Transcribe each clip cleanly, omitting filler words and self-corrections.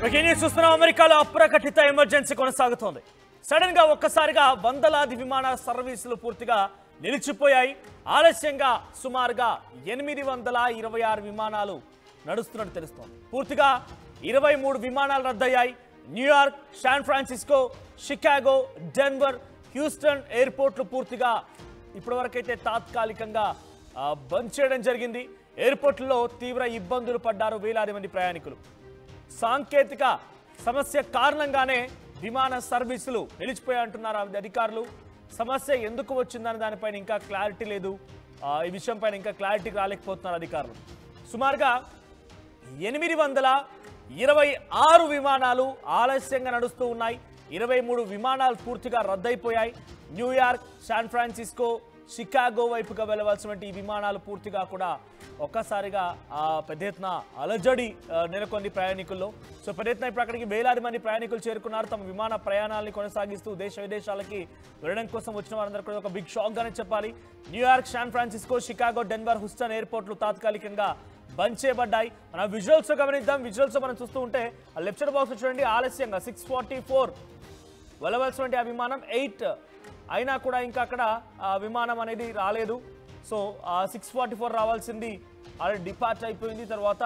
చూస్తున్నాం అమెరికాలో అప్రకటిత ఎమర్జెన్సీ కొనసాగుతోంది. సడన్ గా ఒక్కసారిగా వందలాది విమాన సర్వీసులు పూర్తిగా నిలిచిపోయాయి. ఆలస్యంగా సుమారుగా 826 విమానాలు నడుస్తున్నట్టు తెలుస్తోంది. పూర్తిగా 23 విమానాలు రద్దయ్యాయి. New York, San Francisco, Chicago, Denver, Houston ఎయిర్పోర్ట్లు పూర్తిగా ఇప్పటివరకైతే తాత్కాలికంగా బంద్ చేయడం జరిగింది. ఎయిర్పోర్ట్లలో తీవ్ర ఇబ్బందులు పడ్డారు వేలాది మంది ప్రయాణికులు. సాంకేతిక సమస్య కారణంగానే విమాన సర్వీసులు నిలిచిపోయాయంటున్నారు అధికారులు. సమస్య ఎందుకు వచ్చిందని దానిపైన ఇంకా క్లారిటీ లేదు. ఈ విషయంపైన ఇంకా క్లారిటీ రాలేకపోతున్నారు అధికారులు. సుమారుగా 826 విమానాలు ఆలస్యంగా నడుస్తూ ఉన్నాయి. 23 విమానాలు పూర్తిగా రద్దయిపోయాయి. న్యూయార్క్, శాన్ ఫ్రాన్సిస్కో, షికాగో వైపుగా వెళ్ళవలసినటువంటి ఈ విమానాలు పూర్తిగా కూడా ఒక్కసారిగా పెద్ద ఎత్తున అలజడి నెలకొంది ప్రయాణికుల్లో. సో పెద్ద ఎత్తున ఇప్పుడు అక్కడికి వేలాది మంది ప్రయాణికులు చేరుకున్నారు. తమ విమాన ప్రయాణాలని కొనసాగిస్తూ దేశ విదేశాలకి వెళ్ళడం కోసం వచ్చిన వారందరూ కూడా ఒక బిగ్ షాక్ గానే చెప్పాలి. New York, San Francisco, Chicago, Denver, Houston ఎయిర్పోర్ట్లు తాత్కాలికంగా బంద్ చేయబడ్డాయి. మనం విజువల్స్ గమనిద్దాం. విజువల్స్ మనం చూస్తూ ఉంటే లెఫ్ట్ సైడ్ బాక్స్ చూడండి. ఆలస్యంగా 6:44 వెళ్ళవలసినటువంటి ఆ విమానం 8 అయినా కూడా ఇంకా అక్కడ విమానం అనేది రాలేదు. సో 6:44 రావాల్సింది ఆల్రెడీ డిపార్చ్ అయిపోయింది. తర్వాత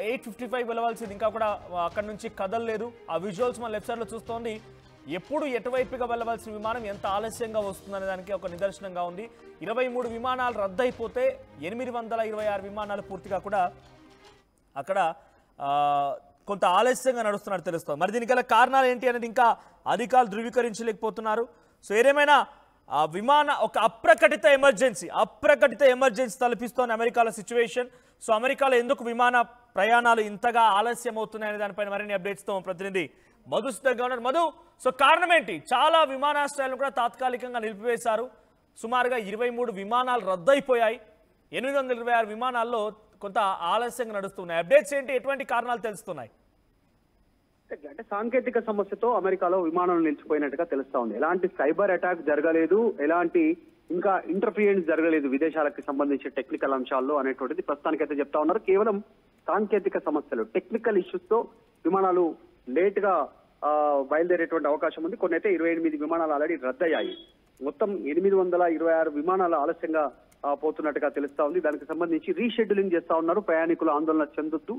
8:55 వెళ్ళవలసింది ఇంకా కూడా అక్కడ నుంచి కదలలేదు. ఆ విజువల్స్ మన లెఫ్ట్ సైడ్లో చూస్తోంది. ఎప్పుడు ఎటువైపుగా వెళ్ళవలసిన విమానం ఎంత ఆలస్యంగా వస్తుందనే దానికి ఒక నిదర్శనంగా ఉంది. 23 విమానాలు రద్దయిపోతే 826 విమానాలు పూర్తిగా కూడా అక్కడ కొంత ఆలస్యంగా నడుస్తున్నట్టు తెలుస్తుంది. మరి దీనికి గల కారణాలు ఏంటి అనేది ఇంకా అధికారులు ధృవీకరించలేకపోతున్నారు. సో ఏదేమైనా విమాన ఒక అప్రకటిత ఎమర్జెన్సీ తలపిస్తోంది అమెరికాలో సిచ్యువేషన్. సో అమెరికాలో ఎందుకు విమాన ప్రయాణాలు ఇంతగా ఆలస్యం అవుతున్నాయనే దానిపైన మరిన్ని అప్డేట్స్తో ప్రతినిధి మధు సిద్ధంగా ఉన్నారు. మధు, సో కారణం ఏంటి? చాలా విమానాశ్రయాలను కూడా తాత్కాలికంగా నిలిపివేశారు. సుమారుగా 23 విమానాలు రద్దయిపోయాయి. 826 విమానాల్లో కొంత ఆలస్యంగా నడుస్తున్నాయి. అప్డేట్స్ ఏంటి? ఎటువంటి కారణాలు తెలుస్తున్నాయి? అంటే సాంకేతిక సమస్యతో అమెరికాలో విమానాలు నిలిచిపోయినట్టుగా తెలుస్తా ఉంది. ఎలాంటి సైబర్ అటాక్ జరగలేదు, ఎలాంటి ఇంకా ఇంటర్ఫియరెన్స్ జరగలేదు విదేశాలకు సంబంధించిన టెక్నికల్ అంశాల్లో అనేటువంటిది ప్రస్తుతానికైతే చెప్తా ఉన్నారు. కేవలం సాంకేతిక సమస్యలు, టెక్నికల్ ఇష్యూస్ తో విమానాలు లేట్ గా బయలుదేరేటువంటి అవకాశం ఉంది. కొన్ని అయితే 28 విమానాలు ఆల్రెడీ రద్దయ్యాయి. మొత్తం 826 విమానాలు ఆలస్యంగా పోతున్నట్టుగా తెలుస్తా ఉంది. దానికి సంబంధించి రీషెడ్యూలింగ్ చేస్తా ఉన్నారు. ప్రయాణికులు ఆందోళన చెందొద్దు,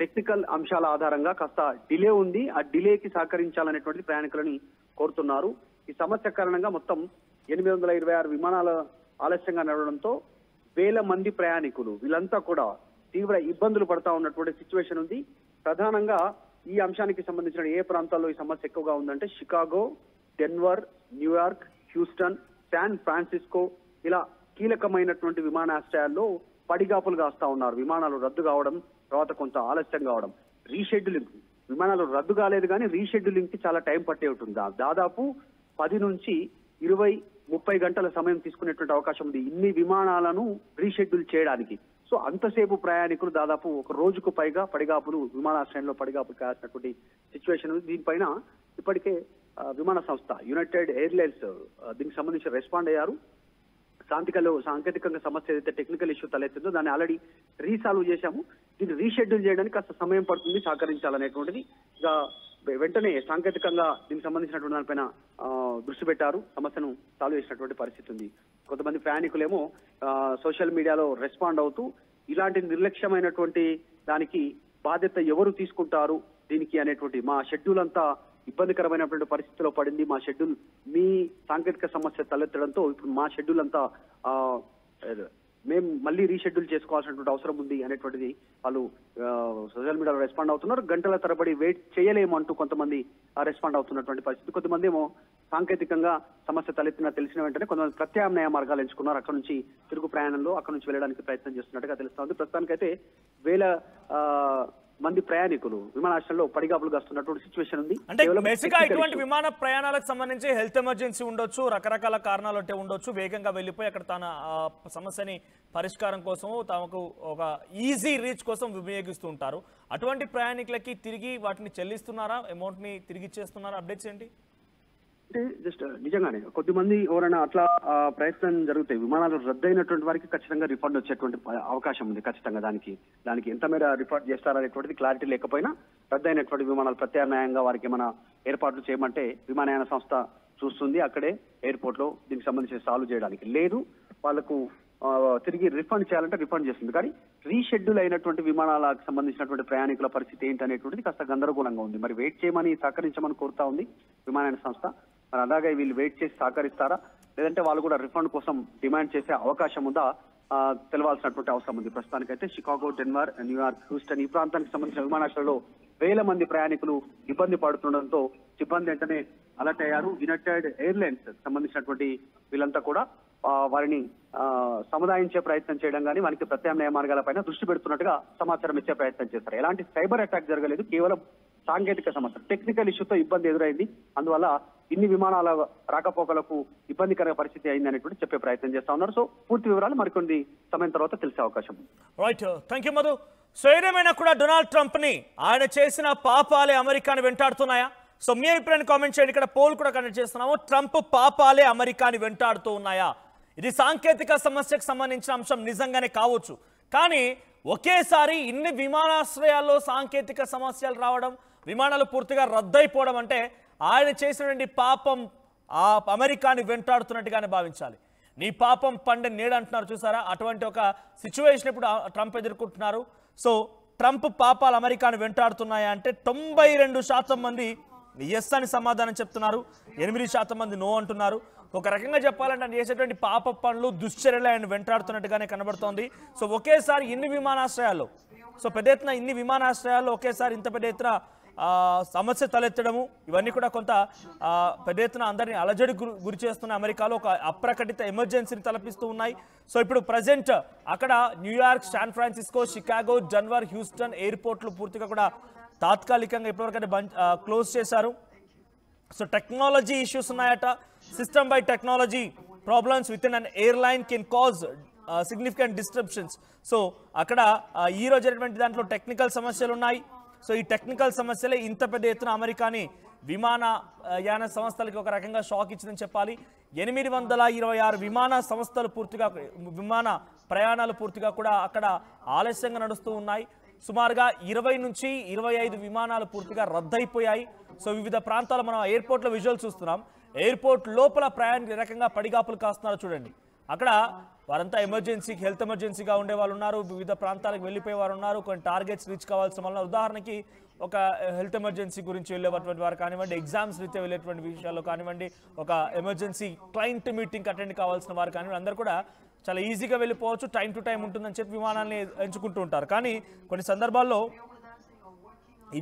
టెక్నికల్ అంశాల ఆధారంగా కాస్త డిలే ఉంది, ఆ డిలేకి సహకరించాలనేటువంటి ప్రయాణికులని కోరుతున్నారు. ఈ సమస్య కారణంగా మొత్తం 826 విమానాల ఆలస్యంగా నడవడంతో వేల మంది ప్రయాణికులు వీళ్ళంతా కూడా తీవ్ర ఇబ్బందులు పడతా ఉన్నటువంటి సిచ్యువేషన్ ఉంది. ప్రధానంగా ఈ అంశానికి సంబంధించిన ఏ ప్రాంతాల్లో ఈ సమస్య ఎక్కువగా ఉందంటే Chicago, Denver, New York, Houston, San Francisco ఇలా కీలకమైనటువంటి విమానాశ్రయాల్లో పడిగాపులు కాస్తా ఉన్నారు. విమానాలు రద్దు కావడం, తర్వాత కొంత ఆలస్యం కావడం, రీషెడ్యూలింగ్. విమానాలు రద్దు కాలేదు కానీ రీషెడ్యూలింగ్ కి చాలా టైం పట్టే ఉంటుంది. దాదాపు 10 నుంచి 20-30 గంటల సమయం తీసుకునేటువంటి అవకాశం ఉంది ఇన్ని విమానాలను రీషెడ్యూల్ చేయడానికి. సో అంతసేపు ప్రయాణికులు దాదాపు ఒక రోజుకు పైగా పడిగాపులు విమానాశ్రయంలో పడిగాపులు కాసినటువంటి సిచ్యువేషన్ ఉంది. దీనిపైన ఇప్పటికే విమాన సంస్థ యునైటెడ్ ఎయిర్లైన్స్ దీనికి సంబంధించి రెస్పాండ్ అయ్యారు. సాంకేతికంగా సమస్య ఏదైతే టెక్నికల్ ఇష్యూ తలెత్తిందో దాన్ని ఆల్రెడీ రీసాల్వ్ చేశాము, దీన్ని రీషెడ్యూల్ చేయడానికి కాస్త సమయం పడుతుంది, సహకరించాలనేటువంటిది ఇక వెంటనే సాంకేతికంగా దీనికి సంబంధించినటువంటి దానిపైన దృష్టి పెట్టారు, సమస్యను సాల్వ్ చేసినటువంటి పరిస్థితి ఉంది. కొంతమంది ప్రయాణికులేమో సోషల్ మీడియాలో రెస్పాండ్ అవుతూ ఇలాంటి నిర్లక్ష్యమైనటువంటి దానికి బాధ్యత ఎవరు తీసుకుంటారు దీనికి అనేటువంటి, మా షెడ్యూల్ అంతా ఇబ్బందికరమైనటువంటి పరిస్థితిలో పడింది, మా షెడ్యూల్ మీ సాంకేతిక సమస్య తలెత్తడంతో ఇప్పుడు మా షెడ్యూల్ అంతా మేము మళ్ళీ రీషెడ్యూల్ చేసుకోవాల్సినటువంటి అవసరం ఉంది అనేటువంటిది వాళ్ళు సోషల్ మీడియాలో రెస్పాండ్ అవుతున్నారు. గంటల తరబడి వెయిట్ చేయలేము అంటూ కొంతమంది రెస్పాండ్ అవుతున్నటువంటి పరిస్థితి. కొంతమంది ఏమో సాంకేతికంగా సమస్య తెలిసిన వెంటనే కొంతమంది ప్రత్యామ్నాయ మార్గాలు ఎంచుకున్నారు. అక్కడ నుంచి తిరుగు ప్రయాణంలో అక్కడ నుంచి వెళ్ళడానికి ప్రయత్నం చేస్తున్నట్టుగా తెలుస్తోంది. ప్రస్తుతానికైతే వేల మంది ప్రయాణికులు విమానాశ్రయంలో పడిగాపులు కాస్తున్నటువంటి సిచ్యువేషన్ ఉంది. అంటే బేసిక్గా ఇటువంటి విమాన ప్రయాణాలకు సంబంధించి హెల్త్ ఎమర్జెన్సీ ఉండొచ్చు, రకరకాల కారణాలు అంటే ఉండొచ్చు. వేగంగా వెళ్ళిపోయి అక్కడ తన సమస్యని పరిష్కారం కోసం తమకు ఒక ఈజీ రీచ్ కోసం వినియోగిస్తూ ఉంటారు. అటువంటి ప్రయాణికులకి తిరిగి వాటిని చెల్లిస్తున్నారా? అమౌంట్ ని తిరిగి ఇచ్చేస్తున్నారా? అప్డేట్స్ ఏంటి? అంటే జస్ట్ నిజంగానే కొద్దిమంది ఎవరైనా అట్లా ప్రయత్నం జరుగుతాయి, విమానాలు రద్దయినటువంటి వారికి ఖచ్చితంగా రిఫండ్ వచ్చేటువంటి అవకాశం ఉంది. ఖచ్చితంగా దానికి ఎంత మేర రిఫండ్ చేస్తారనేటువంటిది క్లారిటీ లేకపోయినా రద్దయినటువంటి విమానాలు ప్రత్యామ్నాయంగా వారికి ఏమైనా ఏర్పాట్లు చేయమంటే విమానయాన సంస్థ చూస్తుంది. అక్కడే ఎయిర్పోర్ట్ లో దీనికి సంబంధించి సాల్వ్ చేయడానికి లేదు, వాళ్ళకు తిరిగి రిఫండ్ చేయాలంటే రిఫండ్ చేస్తుంది. కానీ రీషెడ్యూల్ అయినటువంటి విమానాలకు సంబంధించినటువంటి ప్రయాణికుల పరిస్థితి ఏంటి అనేటువంటిది కాస్త గందరగోళంగా ఉంది. మరి వెయిట్ చేయమని సహకరించమని కోరుతా ఉంది విమానయాన సంస్థ. మరి అలాగే వీళ్ళు వెయిట్ చేసి సహకరిస్తారా, లేదంటే వాళ్ళు కూడా రిఫండ్ కోసం డిమాండ్ చేసే అవకాశం ఉందా తెలవాల్సినటువంటి అవసరం ఉంది. ప్రస్తుతానికైతే షికాగో, డెన్వర్, న్యూయార్క్, హ్యూస్టన్ ఈ ప్రాంతానికి సంబంధించిన విమానాశ్రయంలో వేల మంది ప్రయాణికులు ఇబ్బంది పడుతుండడంతో సిబ్బంది వెంటనే అలర్ట్ అయ్యారు. యునైటెడ్ ఎయిర్లైన్స్ సంబంధించినటువంటి వీళ్ళంతా కూడా వారిని సముదాయించే ప్రయత్నం చేయడం కానీ వారికి ప్రత్యామ్నాయ మార్గాలపైన దృష్టి పెడుతున్నట్టుగా సమాచారం ఇచ్చే ప్రయత్నం చేస్తారు. ఎలాంటి సైబర్ అటాక్ జరగలేదు, కేవలం సాంకేతిక సమస్య, టెక్నికల్ ఇష్యూతో ఇబ్బంది ఎదురైంది. అందువల్ల ఇన్ని విమానాల రాకపోకలకు ఇబ్బందికర పరిస్థితి అయింది అనేటువంటి చెప్పే ప్రయత్నం చేస్తా ఉన్నారు. సో పూర్తి వివరాలు మరికొన్ని సమయం తర్వాత తెలిసే అవకాశం ఉంది. Right, thank you Madhu. So ఏదేమైనా కూడా డొనాల్డ్ ట్రంప్ ని ఆయన చేసిన పాపాలే అమెరికాని వెంటాడుతున్నాయా? సో మీ అభిప్రాయాన్ని కామెంట్ చేయండి. ఇక్కడ పోల్ కూడా కండక్ట్ చేస్తున్నాము. ట్రంప్ పాపాలే అమెరికాని వెంటాడుతూ ఉన్నాయా? ఇది సాంకేతిక సమస్యకు సంబంధించిన అంశం నిజంగానే కావచ్చు, కానీ ఒకేసారి ఇన్ని విమానాశ్రయాల్లో సాంకేతిక సమస్యలు రావడం, విమానాలు పూర్తిగా రద్దయిపోవడం అంటే ఆయన చేసినటువంటి పాపం ఆ అమెరికాని వెంటాడుతున్నట్టుగానే భావించాలి. నీ పాపం పండే నేడు అంటున్నారు చూసారా, అటువంటి ఒక సిచ్యువేషన్ ఇప్పుడు ట్రంప్ ఎదుర్కొంటున్నారు. సో ట్రంప్ పాపాలు అమెరికాను వెంటాడుతున్నాయా అంటే 92% మంది ఎస్ అని సమాధానం చెప్తున్నారు, 8% మంది నో అంటున్నారు. ఒక రకంగా చెప్పాలంటే ఆయన చేసేటువంటి పాప పనులు, దుశ్చర్యలు ఆయన వెంటాడుతున్నట్టుగానే కనబడుతోంది. సో ఒకేసారి ఇన్ని విమానాశ్రయాల్లో, సో పెద్ద ఎత్తున ఇన్ని విమానాశ్రయాల్లో ఒకేసారి ఇంత పెద్ద ఎత్తున సమస్య తలెత్తడము, ఇవన్నీ కూడా కొంత పెద్ద ఎత్తున అందరినీ అలజడి గురి చేస్తున్న అమెరికాలో ఒక అప్రకటిత ఎమర్జెన్సీని తలపిస్తూ ఉన్నాయి. సో ఇప్పుడు ప్రజెంట్ అక్కడ New York, San Francisco, Chicago, Denver, Houston ఎయిర్పోర్ట్లు పూర్తిగా కూడా తాత్కాలికంగా ఇప్పటివరకైతే క్లోజ్ చేశారు. సో టెక్నాలజీ ఇష్యూస్ ఉన్నాయట. System by technology problems with in an airline can cause significant disruptions. So అక్కడ ఈ రోజు జరిగినటువంటి దాంట్లో టెక్నికల్ సమస్యలు ఉన్నాయి. సో ఈ టెక్నికల్ సమస్యలే ఇంత పెద్ద ఎత్తున అమెరికాని విమానయాన సంస్థలకి ఒక రకంగా షాక్ ఇచ్చిందని చెప్పాలి. 826 విమాన సంస్థలు పూర్తిగా, విమాన ప్రయాణాలు పూర్తిగా కూడా అక్కడ ఆలస్యంగా నడుస్తూ ఉన్నాయి. సుమారుగా 20 నుంచి 25 విమానాలు పూర్తిగా రద్దయిపోయాయి. సో వివిధ ప్రాంతాల మనం ఎయిర్పోర్ట్లో విజువల్ చూస్తున్నాం. ఎయిర్పోర్ట్ లోపల ప్రయాణికులు రకంగా పడిగాపులు కాస్తున్నారు చూడండి. అక్కడ వారంతా ఎమర్జెన్సీకి, హెల్త్ ఎమర్జెన్సీగా ఉండే వాళ్ళు ఉన్నారు, వివిధ ప్రాంతాలకు వెళ్ళిపోయే వారు ఉన్నారు, కొన్ని టార్గెట్స్ రీచ్ కావాల్సిన వల్ల, ఉదాహరణకి ఒక హెల్త్ ఎమర్జెన్సీ గురించి వెళ్ళేటువంటి వారు కానివ్వండి, ఎగ్జామ్స్ రీత్యా వెళ్ళేటువంటి విషయాల్లో కానివ్వండి, ఒక ఎమర్జెన్సీ క్లయింట్ మీటింగ్ అటెండ్ కావాల్సిన వారు కానివ్వండి, అందరూ కూడా చాలా ఈజీగా వెళ్ళిపోవచ్చు, టైం టు టైం ఉంటుందని చెప్పి విమానాన్ని ఎంచుకుంటూ ఉంటారు. కానీ కొన్ని సందర్భాల్లో ఈ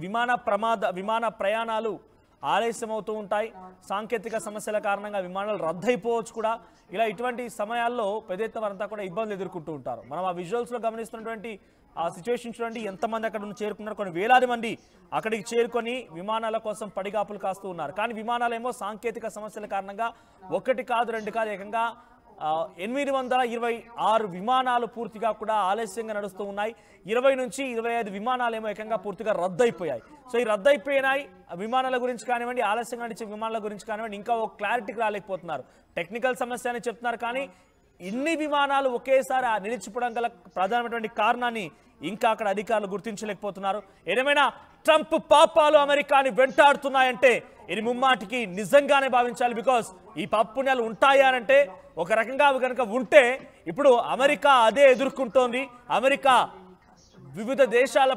విమాన ప్రయాణాలు ఆలస్యం అవుతూ ఉంటాయి. సాంకేతిక సమస్యల కారణంగా విమానాలు రద్దయిపోవచ్చు కూడా. ఇలా ఇటువంటి సమయాల్లో పెద్ద ఎత్తున వారంతా కూడా ఇబ్బందులు ఎదుర్కొంటూ ఉంటారు. మనం ఆ విజువల్స్లో గమనిస్తున్నటువంటి ఆ సిచ్యువేషన్ చూడండి, ఎంతమంది అక్కడ చేరుకున్నారు. కొన్ని వేలాది మంది అక్కడికి చేరుకొని విమానాల కోసం పడిగాపులు కాస్తూ ఉన్నారు. కానీ విమానాలు ఏమో సాంకేతిక సమస్యల కారణంగా 1 కాదు 2 కాదు ఏకంగా 826 విమానాలు పూర్తిగా కూడా ఆలస్యంగా నడుస్తూ ఉన్నాయి. 20 నుంచి 25 విమానాలు ఏమో ఏకంగా పూర్తిగా రద్దయిపోయాయి. సో ఈ రద్దయిపోయినాయి విమానాల గురించి కానివ్వండి, ఆలస్యంగా నడిచే విమానాల గురించి కానివ్వండి, ఇంకా ఒక క్లారిటీకి రాలేకపోతున్నారు. టెక్నికల్ సమస్య అని చెప్తున్నారు, కానీ ఇన్ని విమానాలు ఒకేసారి నిలిచిపోవడం గల ప్రధానమైనటువంటి కారణాన్ని ఇంకా అక్కడ అధికారులు గుర్తించలేకపోతున్నారు. ఏదేమైనా ట్రంప్ పాపాలు అమెరికాని వెంటాడుతున్నాయంటే ఇది ముమ్మాటికి నిజంగానే భావించాలి. బికాస్ ఈ పాపుణ్యాలు ఉంటాయా అంటే ఒక రకంగా అవి కనుక ఉంటే ఇప్పుడు అమెరికా అదే ఎదుర్కొంటోంది. అమెరికా వివిధ దేశాల